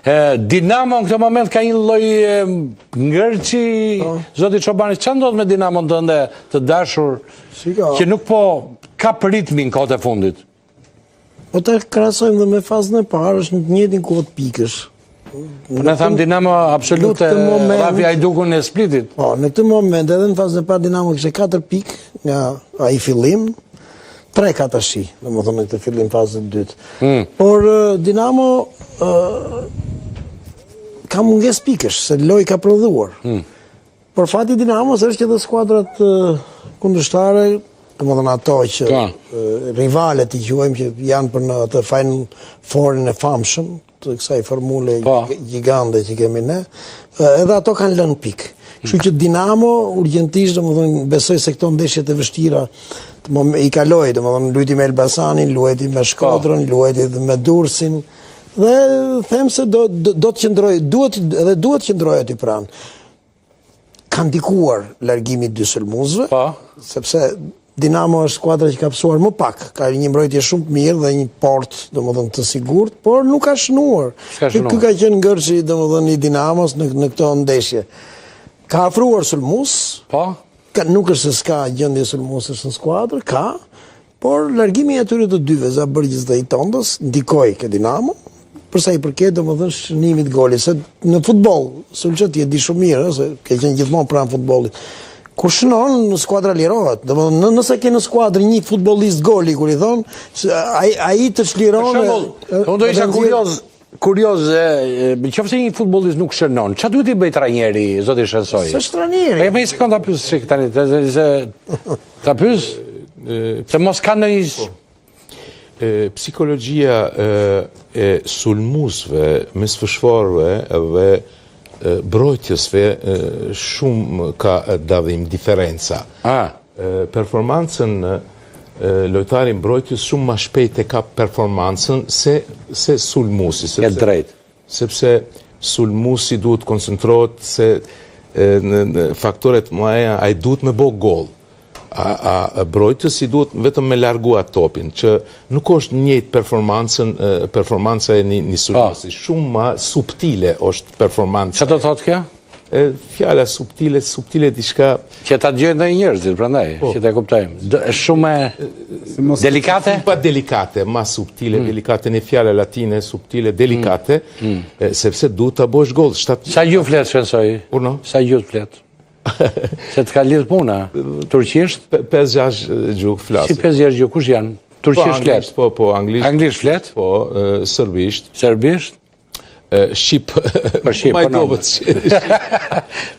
Dinamo në këtë moment ka një lloj ngërçi, zoti Çobani, çfarë ndodh me Dinamon tënde të dashur, që nuk po ka ritmin kohët e fundit? Po të krahasojmë dhe me fazën e parë, është në të njëjtin kohë pikësh. Ne tham Dinamo absolute, rafi Hajdukun e Splitit. Po, në këtë moment edhe në fazën e parë Dinamo kishte 4 pikë nga ai fillim. 3 ka tash, domethënë në këtë fillim fazën e dytë. Por Dinamo ka mungesë pikësh, se lojë ka prodhuar. Por fati i Dinamos është që edhe skuadrat kundërshtare, domethënë ato që rivalet i quajmë që janë për në atë Final Fourin e famshëm të kësaj formule gjigande që kemi ne, edhe ato kanë lënë pikë. Kështu që Dinamo urgjentisht, domethënë besoj se këto ndeshjet e vështira i kaloi, domethënë luajti me Elbasanin, luajti me Shkodrën, luajti me Durrësin dhe them se do të qëndroj, duhet qëndroj aty pranë. Ka ndikuar largimi i dy sulmuesve, sepse Dinamo është skuadra që ka pësuar më pak, ka një mbrojtje shumë të mirë dhe një port, domethënë të sigurt, por nuk ka shënuar. Ky ka qenë ngërçi domethënë i Dinamos në këto ndeshje. Ka afruar sulmues, nuk është se s'ka gjendje sulmuesesh në skuadrë, ka, por largimi i atyre të dyve, Zabërgjës dhe i Tondës, ndikoi ke Dinamo, përsa i përket domethënë shënimit golit, se në futboll, sulçet je di shumë mirë, se ke qenë gjithmonë pranë futbollit. Kur shënon, në skuadra lirohet. Domethënë nëse ke në skuadrë një futbollist goli, kur i thon, ai të çliron. Unë do isha kurioz, nëse një futbollist nuk shënon, çfarë duhet i bëj trajneri, zoti Shensoi? S'është trajneri. Po një sekondë ta pyes çik tani, ta pyes se mos ka ndonjë psikologjia e sulmuesve, mesfëshorëve dhe brojtjesve shumë ka davim diferenca. Performancën lojtari mbrojtjes shumë më shpejt e ka performancën se sulmuesi. Ke drejt. Sepse sulmuesi duhet koncentrohet se në faktoret mëdha ai duhet me bë gol. A brojtësi duhet vetëm me largua topin, që nuk është njëjtë performanca e një sulmuesi, shumë më subtile është performanca. Çfarë do thotë kjo? Fjala subtile diçka që ta dëgjojnë ndonjë njerëzit, prandaj, që ta kuptojmë. Është shumë delikate? Pa delikate, ma subtile, delikate në fjalë latine, subtile, delikate, sepse duhet ta bësh gol. Sa gjuhë flet Shensoi? Urno? Sa gjuhë flet? Se të ka lidh puna, turqisht? 5-6 gjuhë flas. Si 5-6 gjuhë, kush janë? Turqisht flet? Po, anglisht. Anglisht flet? Po, serbisht. Serbisht? Shqip.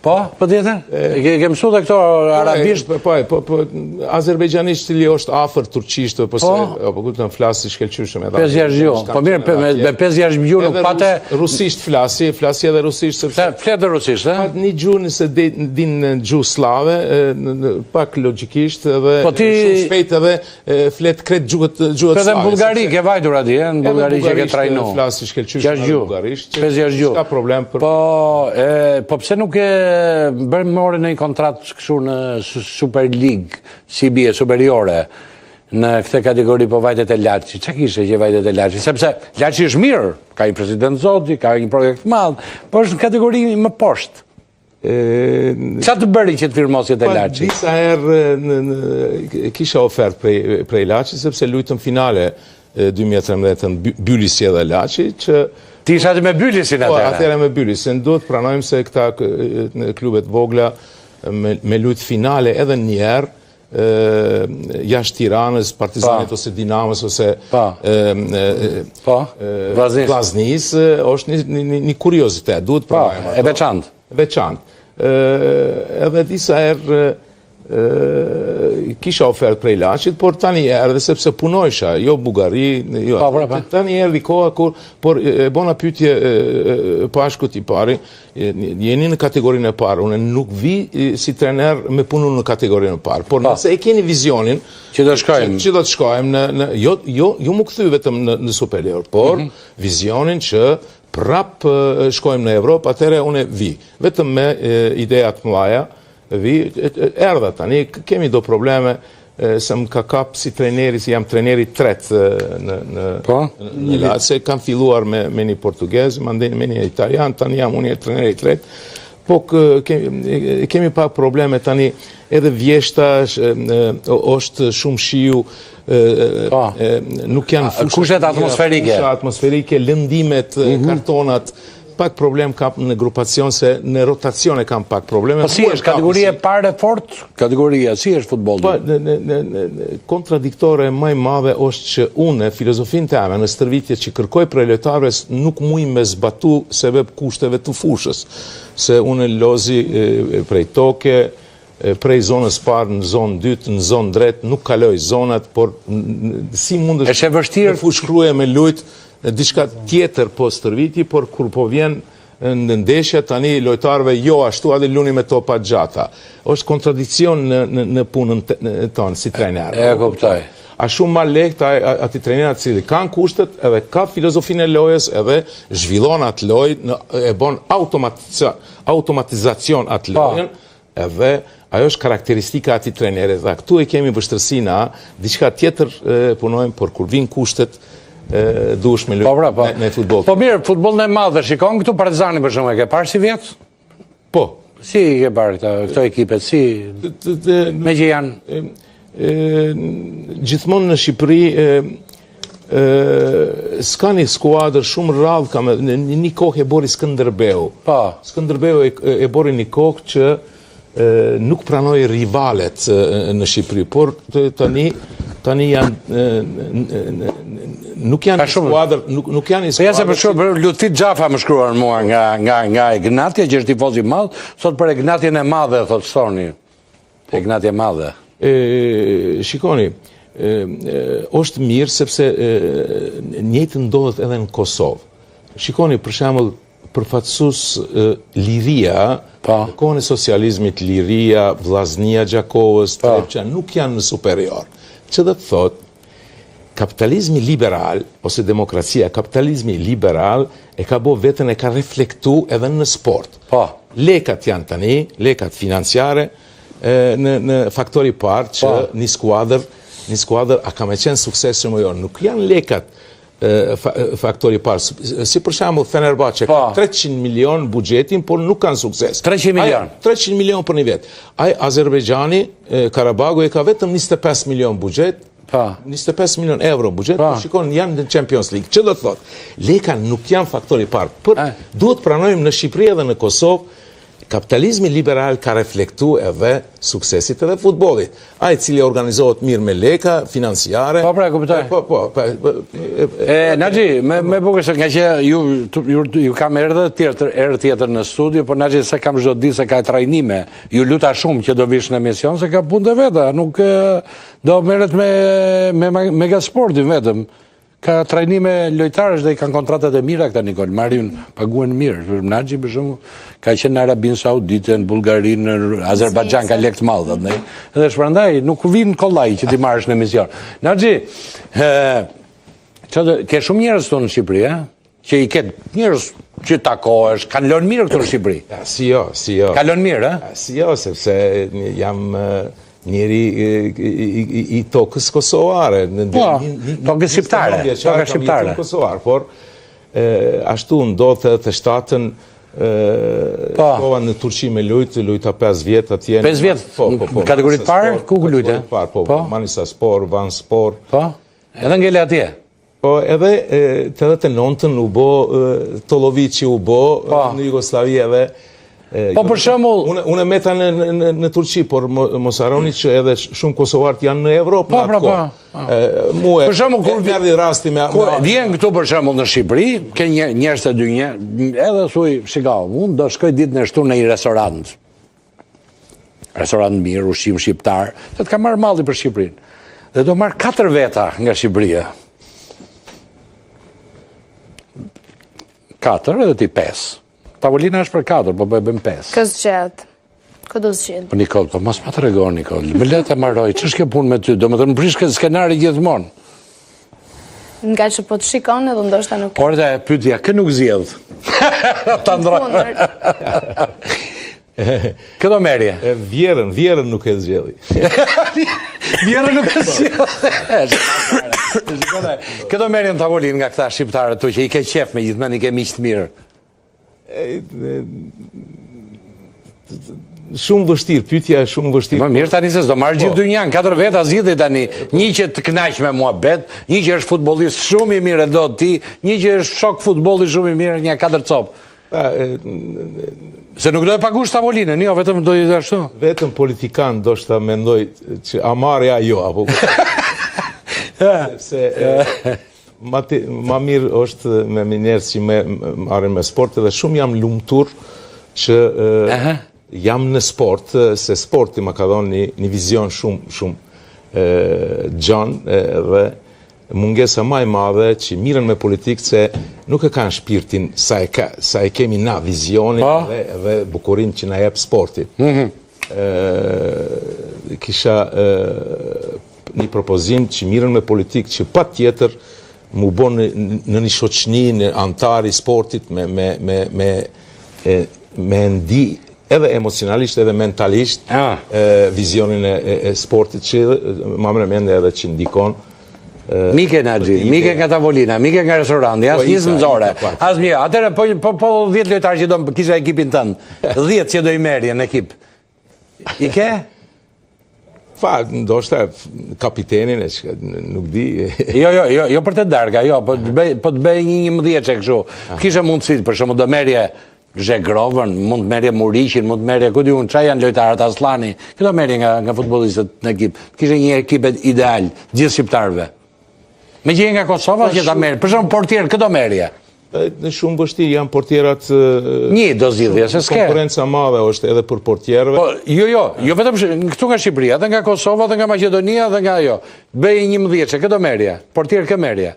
Po tjetër? Ke mësuar këto arabisht? Po, azerbejdxanisht cili është afër turqisht, po se apo kupton flas shkëlqyeshëm edhe. 5-6 gjuhë. Po mirë, me 5-6 gjuhë nuk pate rusisht flasi edhe rusisht sepse flet rusisht, ë? Një gjuhë nëse din gjuhë slave, pak logjikisht edhe shumë shpejt edhe flet krejt gjuhët slave. Edhe në Bullgari ke vajtur atje, në Bullgari që ke trajnuar. Flas shkëlqyeshëm në bulgarisht. 5-6 gjuhë. Ka problem për... Po pse nuk e bërë more në një kontratë kështu në Super League, si bie superiore, në këtë kategori po vajtet e Laçi. Çka kishe që vajtet e Laçi? Sepse Laçi është mirë, ka një president zoti, ka një projekt madh, por është në kategori më poshtë. Qa të bëri që të firmosje të Laçi? Disa herë kisha ofertë prej Laçi, sepse lujtëm finale 2013 Bylisje dhe Laçi, që ti isha me Bylisin atëherë? Po, atëherë me Bylisin. Do të pranojmë se këta klubet vogla me lujt finale edhe njerë jashtë Tiranës, Partizanit ose Dinamos ose Vllaznis, është një kuriozitet. Duhet pranojmë. E veçantë. Veçantë. Edhe disa herë kisha ofertë prej Laçit, por tani erdhe sepse punojsha, jo Bullgari, tani erdhi koha kur, por bona pyetje pashkut i pari, jeni në kategorinë e parë, unë nuk vi si trener me punu në kategorinë e parë, por nëse e keni vizionin që do të shkojmë jo mu kthy vetëm në superior, por vizionin që prap shkojmë në Evropë, atëherë unë vi, vetëm me idejat mëdha. Erdha tani, kemi do probleme se më ka kap si trejneri, si jam trejneri tret në Lazio, kam filluar me një portugez, mandej me një italian, tani jam unë trejneri tret, po kemi pak probleme tani, edhe vjeshta është shumë shiu, nuk janë kushtet atmosferike, lëndimet, kartonat, pak problem kam në grupacion se në rotacione kam pak probleme. Po si është kategoria e parë fort? Kategoria, si është futbolli? Po, kontradiktore maj madhe është që unë, filozofin të ame, në stërvitje që kërkoj prej lojtarëve nuk muj me zbatu sebeb kushteve të fushës. Se unë lozi prej toke, prej zonës parë në zonë dytë, në zonë dretë, nuk kaloj zonat, por si mund të fushkruje me lujtë diçka tjetër po stërviti, por kur po vjen në ndeshje tani lojtarëve jo ashtu adhe luni me topa gjata. Është kontradikcion në punën tonë si trejner. E kuptoj. A shumë ma lehtë ati trejnerat cili kanë kushtet, edhe ka filozofinë e lojës, edhe zhvillon atë lojë, e bon automatizacion atë lojën, edhe ajo është karakteristika ati trejnerit. Dhe këtu e kemi vështërësina, diçka tjetër punojmë, por kur vinë kushtet, dush me lujtë në futbol. Po mirë, futbolin e madhe, shikon këtu Partizani për shumë, e ke parë si vjetë? Po. Si i ke parë këto ekipet, si me që janë? Gjithmonë në Shqipëri s'ka një skuadër shumë rradhë, një kohë e bori Skënderbeu. Skënderbeu e bori një kohë që nuk pranoj rivalet në Shqipëri, por tani janë nuk janë skuadër, nuk janë një skuadër. Ja se për shumë, Lutit Gjafa më shkruar mua nga Ignatja, që është tifoz i madh, sot për Ignatjen e madhe, thotë Soni. Ignatje e madhe. Shikoni, është mirë sepse njëjtë ndodhet edhe në Kosovë. Shikoni, për shembull, përfaqësues Liria, kohën e socializmit, Liria, Vllaznia Gjakovës, Trepça, nuk janë në superior. Që dhe të thotë, kapitalizmi liberal, ose demokracia, kapitalizmi liberal e ka bo vetën e ka reflektu edhe në sport. Lekat janë tani, lekat financiare, në faktori parë që një skuadër a ka me qenë sukses shumë jo. Nuk janë lekat faktori parë. Si për shembull Fenerbahçe ka 300 milion buxhetin, por nuk kanë sukses. 300 milion? 300 milion për një vetë. Azerbejgjani, Karabagu e ka vetëm 25 milion buxhet, 25 milion euro buxhet, por shikon janë në Champions League. Që do të thotë? Leka nuk janë faktori parë. Duhet pranojmë në Shqipëri edhe në Kosovë, kapitalizmi liberal ka reflektu edhe suksesit edhe futbolit. Ai cili organizohet mirë me leka, financiare. Po, pra, kuptoj. Naxhi, me bukur se nga që ju kam erë tjetër në studio, por Naxhi se kam çdo ditë se ka trajnime. Ju luta shumë që do vish në emision, se ka punë të veta, nuk do merret me Megasportin vetëm. Ka trajnime lojtarësh dhe i kanë kontratat e mira këta Nikol, marrin paguen mirë. Naxhi për shembull ka qenë në Arabinë Saudite, në Bullgari, në Azerbajxhan ka lekë të madhe atë. Edhe shprandaj nuk vin kollaj që ti marrësh në emision. Naxhi, ke shumë njerëz këtu në Shqipëri, që i ketë njerëz që takohesh, kanë lënë mirë këtu në Shqipëri. Si jo. Ka lënë mirë, Si jo, sepse jam njeri i tokës kosovare. Tokës shqiptare. Por ashtu ndodhë të shtatën kova në Turqi me lujta 5 vjetë atje. 5 vjetë? Në kategorit parë? Ku lujte? Manisaspor, Vanspor. Edhe ngele atje? Po, edhe të 89-ën u bo, Tolovici u bo, në Jugoslavi edhe. Po për shembull, unë meta në Turqi, por mos harroni që edhe shumë kosovarët janë në Evropë. Për shembull, kur erdhi rasti me vjen këtu për shembull në Shqipëri, ke njerëz të dy edhe thuj, shikao, unë do shkoj ditën e shtunë në një restorant. Restorant mirë, ushqim shqiptar, se të ka marrë malli për Shqipërinë. Dhe do marr 4 veta nga Shqipëria. 4 edhe ti 5. Tavolina është për 4, po bëjmë 5. Kësë gjetë? Këtë do zgjedh? Po Nikol, po mos ma të regon, Nikol. Me le të marroj, që është ke punë me ty? Do më të në prishke skenari gjithmonë. Nga që po të shikon edhe ndoshta nuk... Por dhe pytja, kë nuk zjedh? Ta ndroj. Këto merje. Vjerën nuk e zgjelli. Vjerën nuk e zgjelli. Këto merje në tavolin nga këta shqiptarët tu që i ke qef me gjithmonë, i ke miq të mirë. Shumë vështirë, pyetja është shumë vështirë. Më mirë tani se s'do marrë gjithë dynjan, 4 veta zgjidhni tani. Një që të kënaq me muhabet, një që është futbollist shumë i mirë do ti, një që është shok futbolli shumë i mirë, një 4 copë. Se nuk do të pagush tavolinën, jo, vetëm do i ashtu. Vetëm politikan do shta mendoj që a marrja jo, apo... Sepse ma mirë është me njerëz që marrin me sport, edhe shumë jam lumtur që jam në sport, se sporti ma ka dhënë një vizion shumë gjanë dhe mungesa ma e madhe që miren me politikë se nuk e kanë shpirtin sa e kemi na vizionin dhe bukurin që na jep sporti. Kisha një propozim që miren me politikë që pa tjetër mu bon në një shoqni në antari sportit me ndi edhe emocionalisht edhe mentalisht vizionin e sportit që ma më në mende edhe që ndikon. Mike nga gjithë, mike nga tavolina, mike nga restoranti, asë njësë mëzore, asë mjë. Atërë, po 10 lojtarë që do kisha ekipin tënë, 10 që do i merje në ekip. I ke? Ndoshta kapitenin e që nuk di... Jo për të darga, jo, po të bëj një mëdhje që këshu. Kisha mundësit, për shumë do merje Zhegrovën, mund të merje Muriqin, mund të merje, ku di unë, qa janë lojtarët Aslani, këto merje nga futbolistët në ekip. Kisha një ekipet ideal, gjithë shqiptarëve. Me gjithë nga Kosova që ta merje, për shumë portierë, këto merje. Në shumë vështirë janë portierat... Një do zgjidhje, se s'ke. Konkurenca madhe është edhe për portierëve. Jo vetëm këtu nga Shqipëria, dhe nga Kosova, dhe nga Maqedonia, dhe nga jo. Bëj një mëdhjeçe, këto merje, portierë kë merje.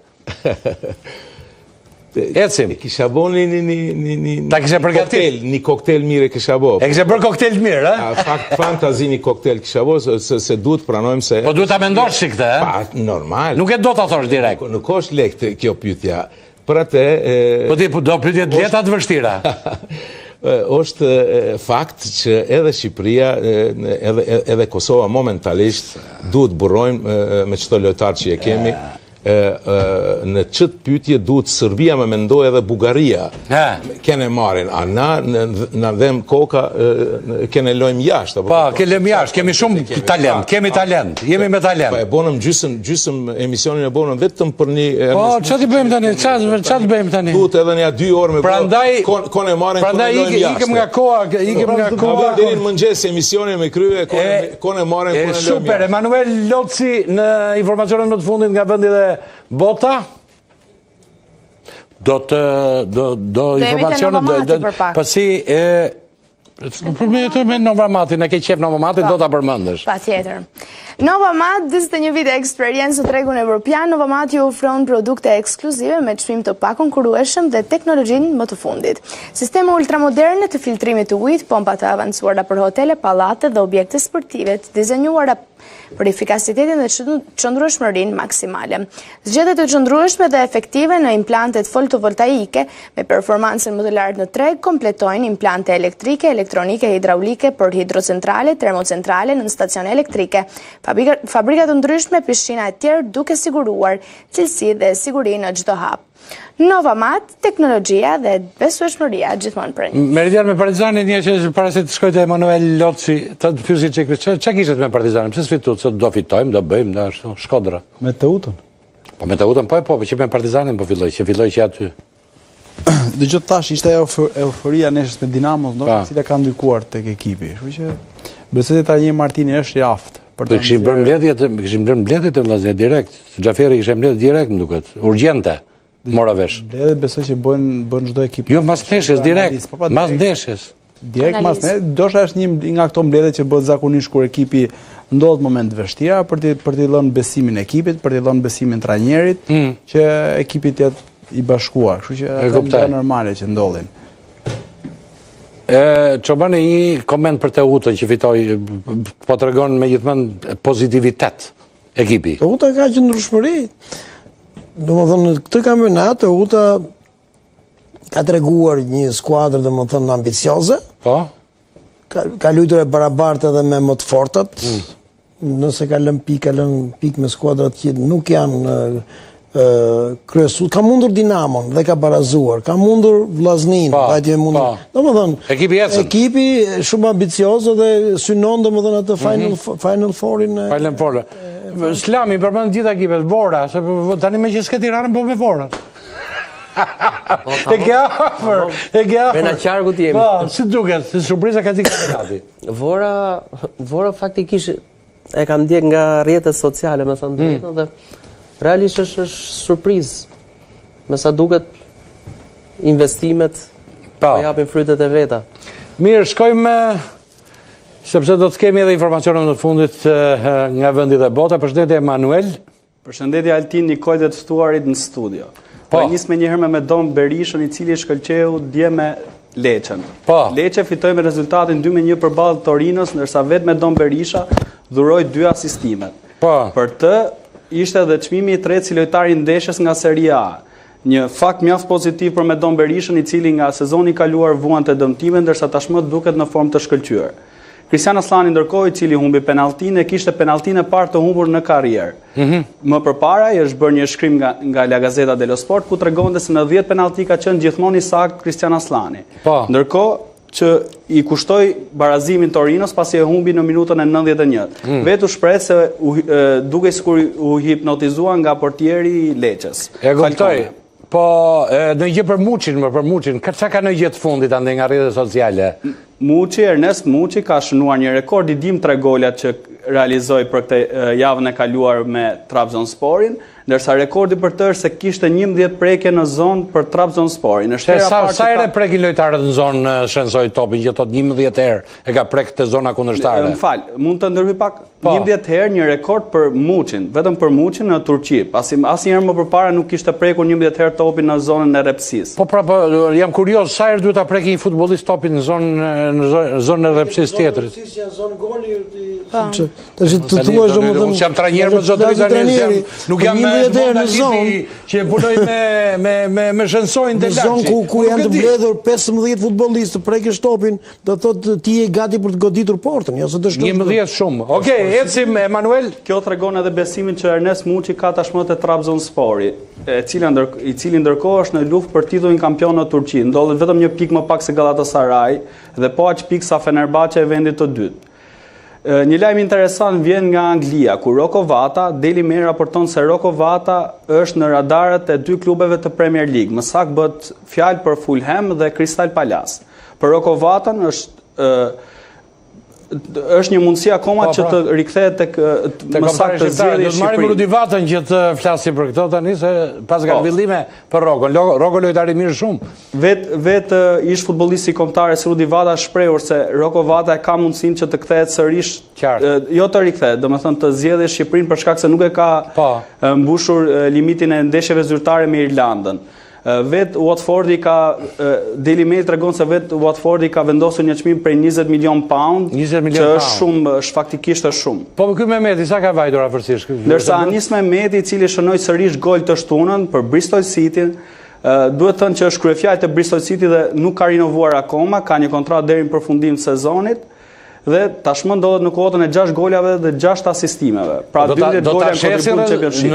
Ecim. Kisha bo një koktel mire kisha bo. E kisha bërë koktel mirë, e? Fantazi një koktel kisha bo, se duhet pranojmë se... Po duhet ta mendosh si këtë, e? Normal. Nuk e do ta thosh direkt. Nuk është lekë kjo pyetja. Për atë... Po ti do pyetje të lehta të vështira. është fakt që edhe Shqipëria, edhe Kosova momentalisht duhet burrojmë me çdo lojtar që e kemi. Në qëtë pyetje duhet Serbia me mendoj edhe Bugaria kene marin, a na dhem koka kene lojmë jashtë. Pa, kene lojmë jashtë, kemi shumë talent, jemi me talent. Pa, e bonëm gjysëm emisionin e bonëm vetëm për një... Po, që të bëjmë tani, që të bëjmë tani? Duhet edhe një 2 orë me kone marin, kone lojmë jashtë. Ikem nga koha... Derin mëngjes emisionin me krye, kone marin, kone lojmë jashtë. Super, Emanuel Lotsi në informacionet më të fundit nga vendi dhe Bota do informacionet pasi me Novamati, në ke qef Novamati, do të përmëndësh. Pa tjetër. Novamat, 21 vite eksperiencë në tregun evropian, Novamat ju ofron produkte ekskluzive me çmim të pakonkurrueshëm dhe teknologjinë më të fundit. Sisteme ultramoderne të filtrimit të ujit, pompa të avancuara për hotele, pallate dhe objekte sportive, të dizenjuara për efikasitetin dhe qëndrueshmërinë maksimale. Zgjedhjet e qëndrueshme dhe efektive në implantet fotovoltaike me performancën më të lartë në treg kompletojnë implante elektrike, elektronike, hidraulike për hidrocentrale, termocentrale në stacione elektrike, fabrika të ndryshme, pishina e tjerë duke siguruar cilësi dhe siguri në çdo hap. Novamat, teknologjia dhe besueshmëria gjithmonë për një. Meridian me Partizanin, një që para se të shkojtë Emanuel Lotsi, të pyesi që kishet me Partizanin, pse s'fitut, se do fitojmë, do bëjmë, da ashtu, Shkodra. Me Teutën? Po me Teutën, po, që me Partizanin po filloj, që aty. Dhe gjithë tash ishte euforia neshës me Dinamo, cila ka ndikuar tek ekipi. Kështu që besoj se tani Martini është i aftë. Kishim bërë mbledhjet e vllazë direkt. Xhaferi kishte mbledh direkt, më duket. Urgjente. Mora vesh. Mbledhjet besoj që bën çdo ekip. Jo, mas ndeshjes direkt. Mas ndeshjes. Direkt mas ndeshjes. Dosha është një nga këto mbledhje që bëhet zakonisht kur ekipi ndodhet moment të vështira për të lënë besimin ekipit, për të lënë besimin trajnerit, që ekipi të jetë i bashkuar. Kështu që është normale që ndodhin. Çobani një koment për Teutën që fitoi, po tregon me gjithmonë pozitivitet ekipi. Teuta ka qëndrueshmëri. Domethënë në këtë kampionat Teuta ka treguar një skuadër domethënë ambicioze. Po. ka luajtur e barabartë edhe me më të fortat. Nëse ka lënë pikë me skuadrat që nuk janë kryesu, ka mundur Dinamon dhe ka barazuar, ka mundur Vllaznin, vajtje mundur. Domethënë, ekipi shumë ambicioz dhe synon domethënë atë Final Fourin. Final Four. Slami përmend gjithë ekipet, Vora, se tani me që s'ke Tiranën po me Vora. E ke afër. Me na qarku ti jemi. Po, si duket, si surpriza ka ti kampionati. Vora faktikisht e kam ndjek nga rrjetet sociale, me thënë drejtën, dhe realisht është surprizë. Me sa duket investimet po japin frytet e veta. Mirë, shkojmë sepse do të kemi edhe informacione në fundit nga vendi dhe bota. Përshëndetje Emanuel. Përshëndetje Altin, Nikol dhe të ftuarit në studio. Po nis me njëherë me Medon Berishën, i cili shkëlqeu dje me Lecën. Lecë fitoi me rezultatin 2-1 përballë Torinos, ndërsa vetë Medon Berisha dhuroi 2 asistimet. Për të ishte edhe çmimi i tretë si lojtari i ndeshjes nga Serie A. Një fakt mjaft pozitiv për Medon Berishën, i cili nga sezoni i kaluar vuante dëmtime, ndërsa tashmë duket në formë të shkëlqyer. Kristian Aslani ndërkohë, i cili humbi penalltinë, e kishte penalltinë e parë të humbur në karrierë. Më përpara i është bërë një shkrim nga La Gazzetta dello Sport ku tregonte se në 10 penallti ka qenë gjithmonë i saktë Kristian Aslani. Ndërkohë që i kushtoi barazimin Torinos pasi e humbi në minutën e 91. Vetë u shpreh se duke sikur u hipnotizua nga portieri i Lecës. E kuptoj. Po në gjë për Muçin, çka ka në gjë të fundit ande nga rrjetet sociale? Ernest Muçi ka shënuar një rekord i dim 3 golat që realizoi për këtë javën e kaluar me Trabzonsporin, ndërsa rekordi për të është se kishte 11 prekje në zonë për Trabzonsporin. Sa herë prekin lojtarët në zonë shenzoi topin, që thot 11 herë e ka prek te zona kundërshtare. Mund të ndërhyj pak 11 herë një rekord për Muçin, vetëm për Muçin në Turqi, pasi asnjëherë më përpara nuk kishte prekur 11 herë topin në zonën e Repsis. Po pra, jam kurioz, sa herë duhet ta prekë një futbollist topin në zonën e Repsis tjetër? Unë jam trajner me zotërin, nuk jam në zonë që punoj me shënsojnë të laçi. Në zonë ku janë të mbledhur 15 futbollistë të prekësh topin, do thotë ti je gati për të goditur portën, jo se të shkon. 11 shumë. Okej, ecim Emanuel. Kjo tregon edhe besimin që Ernest Muçi ka tashmë te Trabzonspori, i cili ndërkohë është në luftë për titullin kampion në Turqi. Ndodhet vetëm 1 pikë më pak se Galatasaray dhe po aq pikë sa Fenerbahçe e vendit të dytë. Një lajm interesant vjen nga Anglia, ku Rocco Vata, Daily Mail raporton se Rocco Vata është në radarët e 2 klubeve të Premier League. Më saktë bëhet fjalë për Fulham dhe Crystal Palace. Për Rocco Vata është një mundësi akoma që të rikthehet tek më saktë të zgjedhjë Shqipëri. Do marrim Rudi Vatën që të flasim për këtë tani, se pas ka zhvillime për Rocco. Rocco lojtari mirë shumë. Vetë ish futbollisti kombëtar si Rudi Vata shprehur se Rocco Vata ka mundësinë që të kthehet sërish, jo të rikthehet, domethënë të zgjedhë Shqipërinë për shkak se nuk e ka mbushur limitin e ndeshjeve zyrtare me Irlandën. Vetë Watfordi Daily Mail tregon se vetë Watfordi ka vendosur një çmim prej 20 milion pound, që është shumë, faktikisht është shumë. Po ky Mehmeti sa ka vajtur afërsisht? Ndërsa Anis Mehmeti, i cili shënoi sërish gol të shtunën për Bristol City, duhet thënë që është kryefjalë të Bristol City dhe nuk ka rinovuar akoma, ka një kontratë deri në përfundim të sezonit. Dhe tashmë ndodhet në kuotën e 6 golave dhe 6 asistimeve. Pra 12 gola në kontribut në Championship.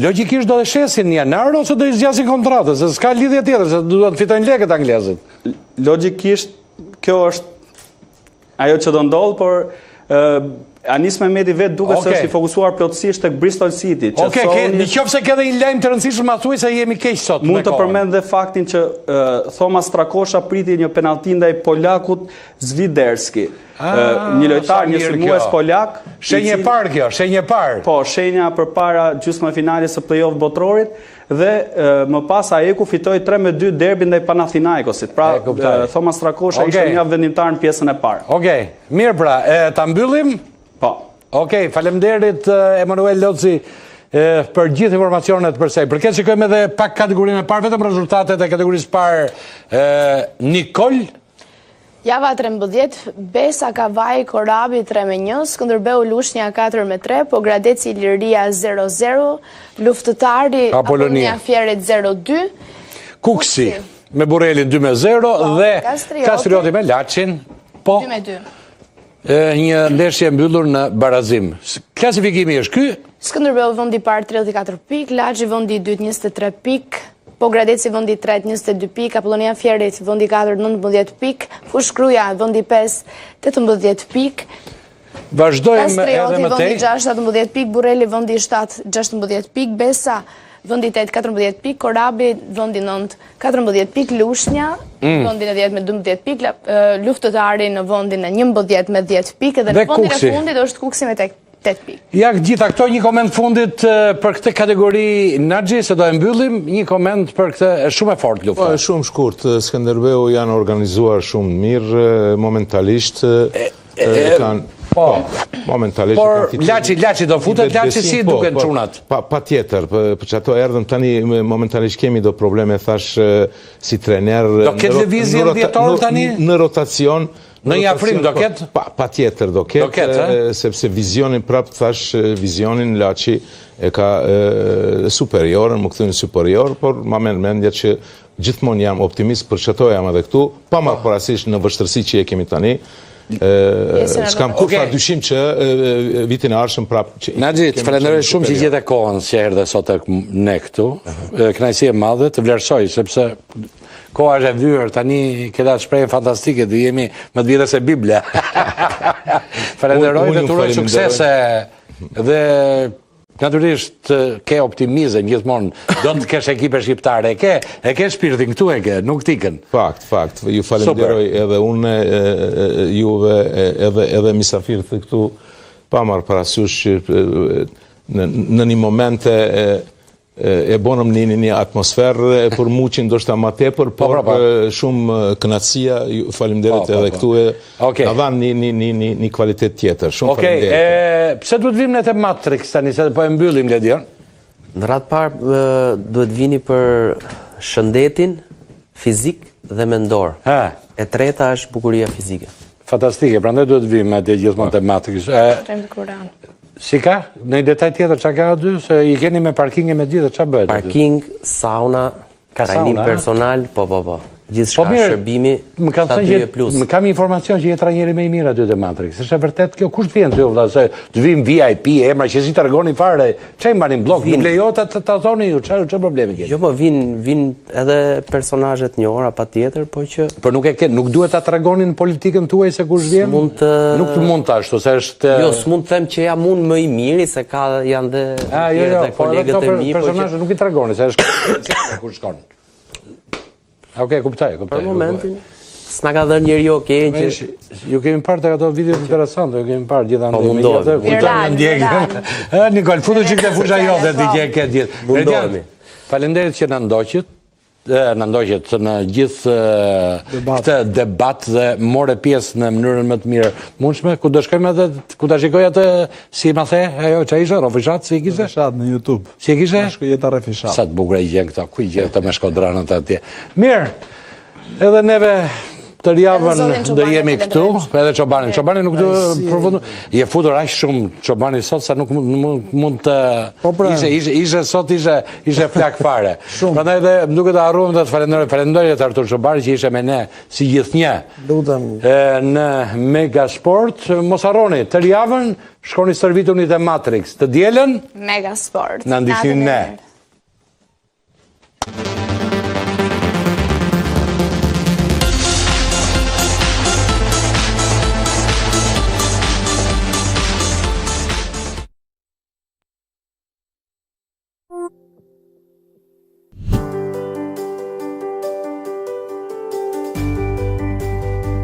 Logjikisht do të shesin në janar ose do të zgjasin kontratën, se s'ka lidhje tjetër, se duhet të fitojnë lekët anglezët. Logjikisht kjo është ajo që do ndodh, por Anis Mehmeti vetë duket se është i fokusuar plotësisht tek Bristol City. Nëse ke edhe një lajm të rëndësishëm, ma thuaj se jemi keq sot. Mund të përmend dhe faktin që Thomas Strakosha priti një penallti ndaj polakut Zviderski. Një lojtar, një sulmues polak. Shenjë e parë kjo, shenjë e parë. Po, shenja përpara gjysmëfinalet së play-off botrorit dhe më pas Ajeku fitoi 3-2 derbin ndaj Panathinaikosit. Pra, Thomas Strakosha ishte një vendimtar në pjesën e parë. Okej, mirë pra, ta mbyllim? Po. Okej, faleminderit Emanuel Loci për gjithë informacionet për sej. Përket shikojmë edhe pak kategorinë e parë, vetëm rezultatet e kategorisë parë. Nikol? Java 13, Besa Kavaj Korabi 3-1, Skënderbeu Lushnja 4-3, Pogradeci Iliria 0-0, Luftëtari Apolonia Fierit 0-2, Kuksi me Burelin 2-0 dhe Kastrioti me Laçin Po. 2-2. Një ndeshje mbyllur në barazim. Klasifikimi është ky? Skënderbeu vendi i parë 34 pikë, Laçi vendi i dytë 23 pikë, Pogradeci vendi i tretë 22 pikë, Apollonia Fierit vendi i 4 19 pikë, Fushkruja vendi i 5 18 pikë. Vazhdojmë edhe më tej. Vendi i 6 17 pikë, Burreli vendi i 7 16 pikë, Besa vendi i 8 14 pikë, Korabi vendi i 9 14 pikë, Lushnja vendi në 10 me 12 pikë, Luftëtari në vendin e 11 me 10 pikë dhe në vendin e fundit është Kuksi me 8 pikë. Ja, gjitha këto një koment fundit për këtë kategori Naxhi, se do e mbyllim, një koment për këtë, është shumë e fortë lufta. Po, shumë shkurt, Skënderbeu janë organizuar shumë mirë, momentalisht momentalisht. Por Laçi do futet, Laçi si duken çunat? Pa tjetër, për që ato erdhën tani, momentalisht kemi do probleme, thash, si trener. Do ketë lëvizje dietor tani? Në rotacion. Në një afrim do ketë? Pa tjetër do ketë, sepse vizionin prap, thash, vizionin Laçi e ka superiorën, më këthyn superior, por ma mendja që gjithmonë jam optimist, për që ato jam edhe këtu, pa marrë parasysh në vështërsi që e kemi tani, s'kam kur fa dyshim që vitin e ardhshëm prap. Naxhi, të falenderoj shumë që gjete kohën që erdhe sot tek ne këtu. Kënaqësi e madhe, të vlerësoj sepse koha është e vyrë, tani këta shprehje fantastike, do jemi më të vjetër se Bibla. Falenderoj dhe të uroj suksese dhe natyrisht ke optimizëm gjithmonë, do të kesh ekipe shqiptare, e ke shpirtin këtu, nuk tikën. Fakt, ju falenderoj edhe unë, juve edhe misafirët këtu, pa marrë parasysh në një momente e bonëm një atmosferë për muqin do shta ma tepër, por shumë kënaqësia, falimderit edhe këtu na dhanë një kvalitet tjetër. Shumë falimderit. Pse duhet vim në të Matrix tani, se po e mbyllim Ledion? Në ratë parë duhet vini për shëndetin fizik dhe mendor. E treta është bukuria fizike. Fantastike, prandaj duhet vim atë gjithmonë të Matrix. Si ka? Në i detaj tjetër që ka dy? Se i keni me parkinge me gjithë, që bëhet? Parking, sauna, trajnim personal, po. Gjithë shka shërbimi, 7+. Më kam informacion që je trajneri me i mirë aty të Matrix. Është e vërtet kjo, kush të vjen të ju, se të vim VIP, emra që si të rëgoni fare, që i mbanin blok, nuk lejot të thoni ju, që problemi keni? Jo, më vin edhe personajet një ora pa tjetër, po që... Por nuk duhet të rëgonin politikën tuaj se kush vjen? Nuk të mund të ashtu, se është... Jo, s'mund të them që jam unë më i miri, se ka janë dhe kolegët e mi, personajet nuk i të rëgoni, se është kush shkon. Okej, kuptoj. Për momentin, s'na ka dhënë njeri okej që... Ju kemi parë të ato videot interesante, ju kemi parë gjitha mundohemi. Nikol, futu që këtë fusha jote të gjë këtë gjithë. Mundohemi. Falenderit që në ndoqët në gjithë këtë debat dhe more pjesë në mënyrën më të mirë mundshme, ku do shkojmë edhe, ku ta shikoj atë, si ma the, ajo që ishe, Rofishat, si i kishe? Rofishat në YouTube. Si i kishe? Jeta Rofishat. Sa të bukur e gjenë këta, ku i gjenë të me shkodranët atje. Mirë, edhe neve të rjavën do jemi këtu, edhe Qobani nuk do përfundu, je futur aq shumë Qobani sot, sa nuk mund të, ishe sot ishe flak fare. Prandaj dhe më duket të harruam dhe të falenderoj të Artur Qobani që ishe me ne si gjithnjë në Megasport. Mos harroni, të rjavën shkoni stërvituni te Matrix, të dielën Megasport. na ndiqni ne.